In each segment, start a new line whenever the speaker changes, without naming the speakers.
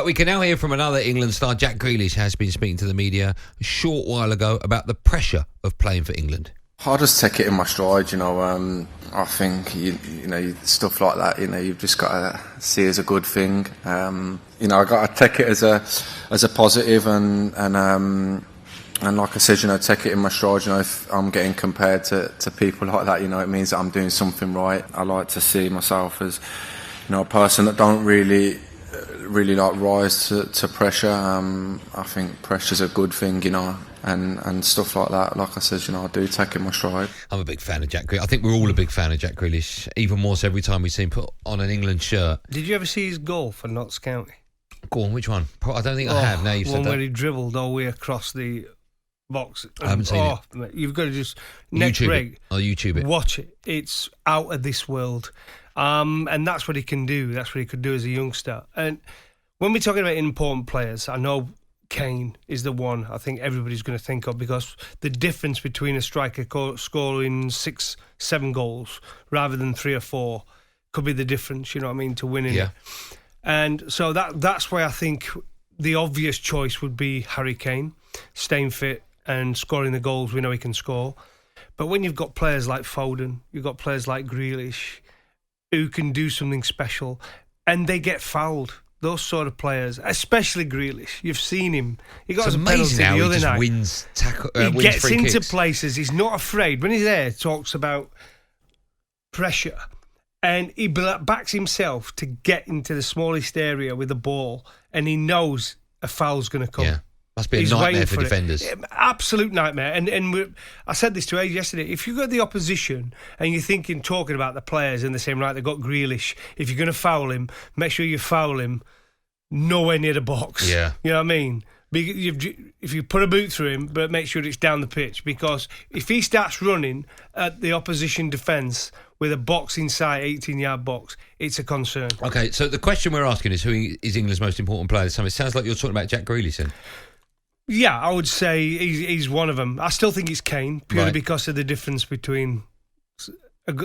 We can now hear from another England star. Jack Grealish has been speaking to the media a short while ago about the pressure of playing for England.
I just take it in my stride, I think, stuff like that, you've just got to see as a good thing. I got to take it as a positive and like I said, take it in my stride. If I'm getting compared to people like that, it means that I'm doing something right. I like to see myself as, a person that don't really like rise to pressure. I think pressure's a good thing, and stuff like that. Like I said, I do take it in my stride.
I'm a big fan of Jack Grealish. I think we're all a big fan of Jack Grealish, even more so every time we see him put on an England shirt.
Did you ever see his goal for Notts County?
Go on, which one? I don't think I have. Now you've said that.
One where he dribbled all the way across the box.
I haven't seen
it. You've got to just next break.
I'll YouTube it.
Watch it. It's out of this world. And that's what he can do. That's what he could do as a youngster. And when we're talking about important players, I know Kane is the one I think everybody's going to think of, because the difference between a striker scoring 6-7 goals rather than 3 or 4 could be the difference, to winning it. And so that's why I think the obvious choice would be Harry Kane, staying fit and scoring the goals we know he can score. But when you've got players like Foden, you've got players like Grealish who can do something special, and they get fouled. Those sort of players, especially Grealish, you've seen him. He got his penalty the other night.
Wins
he gets
free
into
kicks.
places. He's not afraid. When he's there, talks about pressure, and he backs himself to get into the smallest area with the ball, and he knows a foul's going to come.
Yeah. Must be a nightmare for defenders.
Absolute nightmare. And I said this to Age yesterday. If you've got the opposition and you're talking about the players and they're saying, right, they've got Grealish, if you're going to foul him, make sure you foul him nowhere near the box.
Yeah.
You know what I mean? If you put a boot through him, but make sure it's down the pitch, because if he starts running at the opposition defence with a box inside, 18-yard box, it's a concern.
Okay, so the question we're asking is, who is England's most important player this time? It sounds like you're talking about Jack Grealish then.
Yeah, I would say he's one of them. I still think it's Kane, purely because of the difference between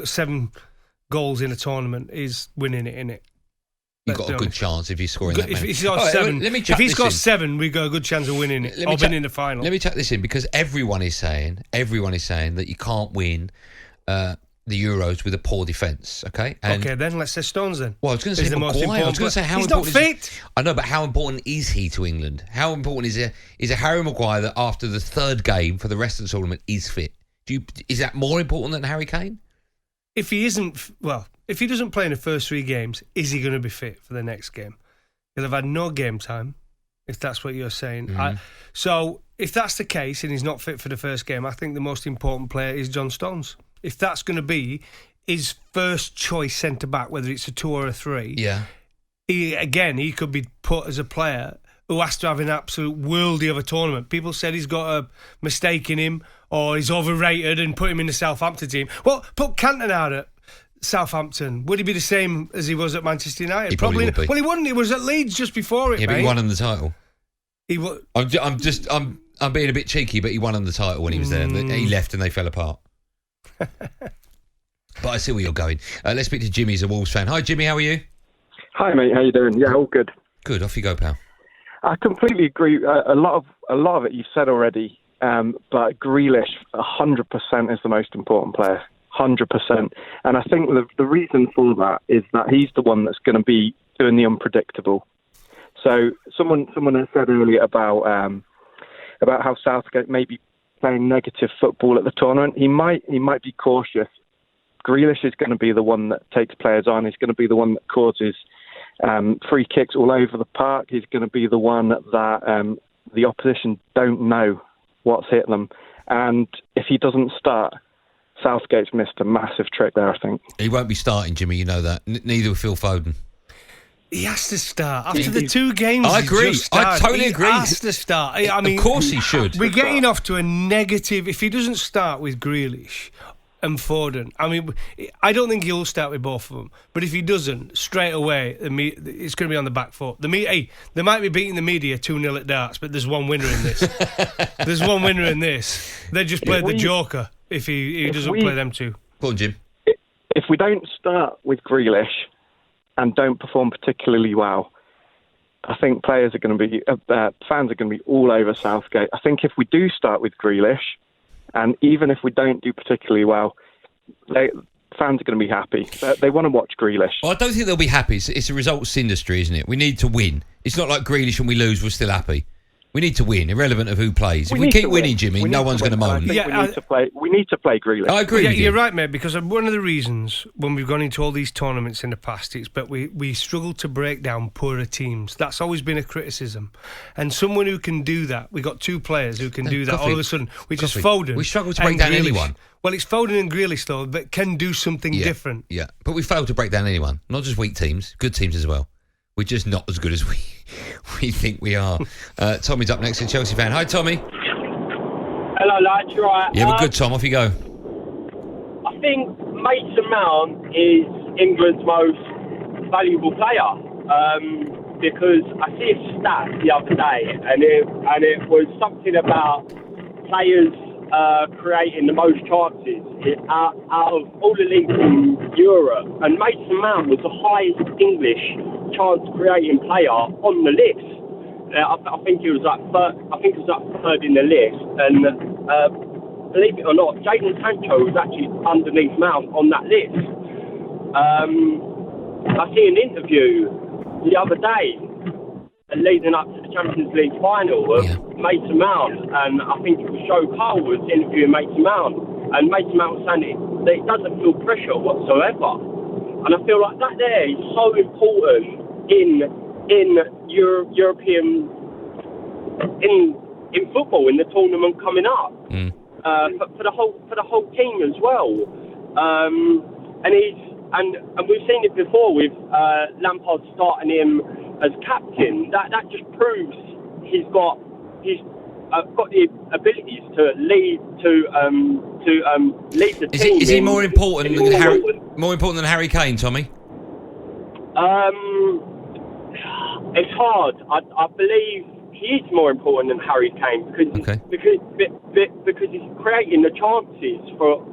7 goals in a tournament is winning it, innit?
You've got a good chance if he's scoring that many.
If he's got 7, we've got a good chance of winning it, or winning the final.
Let me chuck this in, because everyone is saying that you can't win the Euros with a poor defence, okay?
Okay, then let's say Stones then.
Well, I was going to say Maguire. I was going to say how
he's
important
not fit.
I know, but how important is he to England? How important is a Harry Maguire that after the third game for the rest of the tournament is fit? Is that more important than Harry Kane?
If he doesn't play in the first 3 games, is he going to be fit for the next game? He'll have had no game time, if that's what you're saying. So if that's the case and he's not fit for the first game, I think the most important player is John Stones. If that's going to be his first choice centre-back, whether it's a 2 or a 3, he could be put as a player who has to have an absolute worldie of a tournament. People said he's got a mistake in him, or he's overrated, and put him in the Southampton team. Well, put Cantona out at Southampton. Would he be the same as he was at Manchester United?
He probably would be.
Well, he wouldn't. He was at Leeds just before it,
but he won him the title. I'm being a bit cheeky, but he won him the title when he was there. He left and they fell apart. But I see where you're going. Let's speak to Jimmy, he's a Wolves fan. Hi, Jimmy, how are you?
Hi, mate. How you doing? Yeah, all good.
Good. Off you go, pal.
I completely agree. A lot of it you've said already, but Grealish, 100% is the most important player. 100%. And I think the reason for that is that he's the one that's going to be doing the unpredictable. So someone has said earlier about how Southgate may be playing negative football at the tournament. He might be cautious. Grealish is going to be the one that takes players on. He's going to be the one that causes free kicks all over the park. He's going to be the one that the opposition don't know what's hit them. And if he doesn't start, Southgate's missed a massive trick there, I think.
He won't be starting, Jimmy, you know that. Neither will Phil Foden.
He has to start. After the 2 games,
I agree. I totally agree.
He has to start. I mean,
of course he should.
We're getting off to a negative. If he doesn't start with Grealish and Foden, I mean, I don't think he'll start with both of them. But if he doesn't, straight away, it's going to be on the back foot. They might be beating the media 2-0 at darts, but there's one winner in this. There's one winner in this. They just played the Joker if he doesn't play them 2.
Go on, Jim.
If we don't start with Grealish and don't perform particularly well, I think players are going to be, fans are going to be all over Southgate. I think if we do start with Grealish, and even if we don't do particularly well, fans are going to be happy. They want to watch Grealish.
Well, I don't think they'll be happy. It's a results industry, isn't it? We need to win. It's not like Grealish when we lose, we're still happy. We need to win, irrelevant of who plays. If we keep winning, Jimmy, no one's going to moan.
We need to play Grealish.
I agree with you.
You're right, mate, because one of the reasons when we've gone into all these tournaments in the past is that we struggle to break down poorer teams. That's always been a criticism. And someone who can do that, we've got two players who can do that
Gough,
all of a sudden, which is
Gough,
Foden.
We struggle to break down anyone.
Well, it's Foden and Grealish, though, that can do something different.
Yeah, but we fail to break down anyone. Not just weak teams, good teams as well. We're just not as good as we think we are. Tommy's up next, a Chelsea fan. Hi, Tommy.
Hello, lads. You right?
Yeah, we're good, Tom. Off you go.
I think Mason Mount is England's most valuable player because I see a stat the other day, and it was something about players creating the most chances out of all the leagues in Europe, and Mason Mount was the highest English chance creating player on the list. I think it was like third in the list, and believe it or not, Jadon Sancho was actually underneath Mount on that list. I see an interview the other day leading up to the Champions League final of Mason Mount, and I think it was Joe Cole was interviewing Mason Mount, and Mason Mount was saying that he doesn't feel pressure whatsoever, and I feel like that there is so important in European in football in the tournament coming up for the whole team as well, and we've seen it before with Lampard starting him as captain. That just proves he's got the abilities to lead the team.
Is he more important than Harry Kane, Tommy?
It's hard. I believe he is more important than Harry Kane because he's creating the chances for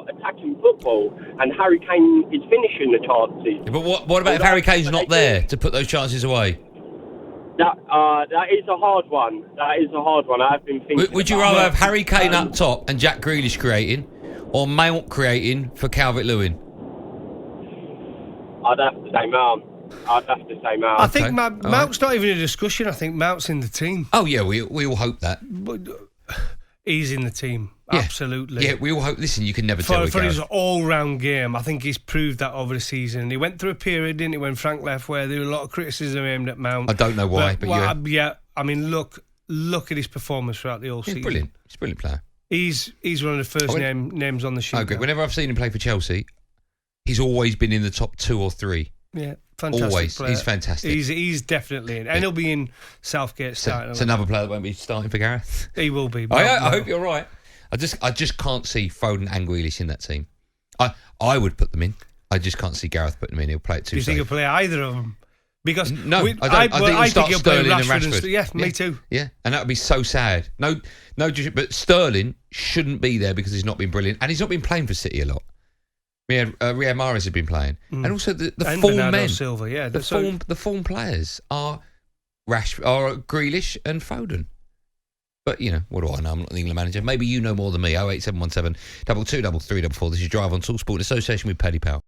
attacking football, and Harry Kane is finishing the chances.
Yeah, but what about if Harry Kane's not there to put those chances away?
That is a hard one. I've been thinking.
Would you rather have Harry Kane up top and Jack Grealish creating, or Mount creating for Calvert-Lewin?
I'd have to say Mount.
I think Mount's not even a discussion. I think Mount's in the team.
Oh yeah, we all hope that.
But he's in the team.
Yeah.
Absolutely.
Yeah, we all hope. Listen, you can never tell.
For his all-round game, I think he's proved that over the season. He went through a period, didn't he, when Frank left, where there was a lot of criticism aimed at Mount.
I don't know why, but
yeah. I mean, look at his performance throughout the whole season.
Brilliant. He's a brilliant player.
He's one of the first names on the sheet.
I agree. Whenever I've seen him play for Chelsea, he's always been in the top 2 or 3.
Yeah, fantastic
always.
player.
He's fantastic.
He's definitely in. And he'll be in Southgate starting.
It's another player that won't be starting for Gareth.
He will be.
I hope you're right. I just can't see Foden and Grealish in that team. I would put them in. I just can't see Gareth putting them in. He'll play it too safe.
Do you think he'll play either of them? Because
I don't. I think he'll start Sterling and Rashford.
Yeah, me too.
Yeah, and that would be so sad. No, but Sterling shouldn't be there because he's not been brilliant, and he's not been playing for City a lot. Riyad Mahrez has been playing, and also the form
Bernardo
men.
Silva, yeah,
the form players are Grealish and Foden. But, what do I know? I'm not the England manager. Maybe you know more than me. 08717 223344. This is Drive on talkSPORT in association with Paddy Power.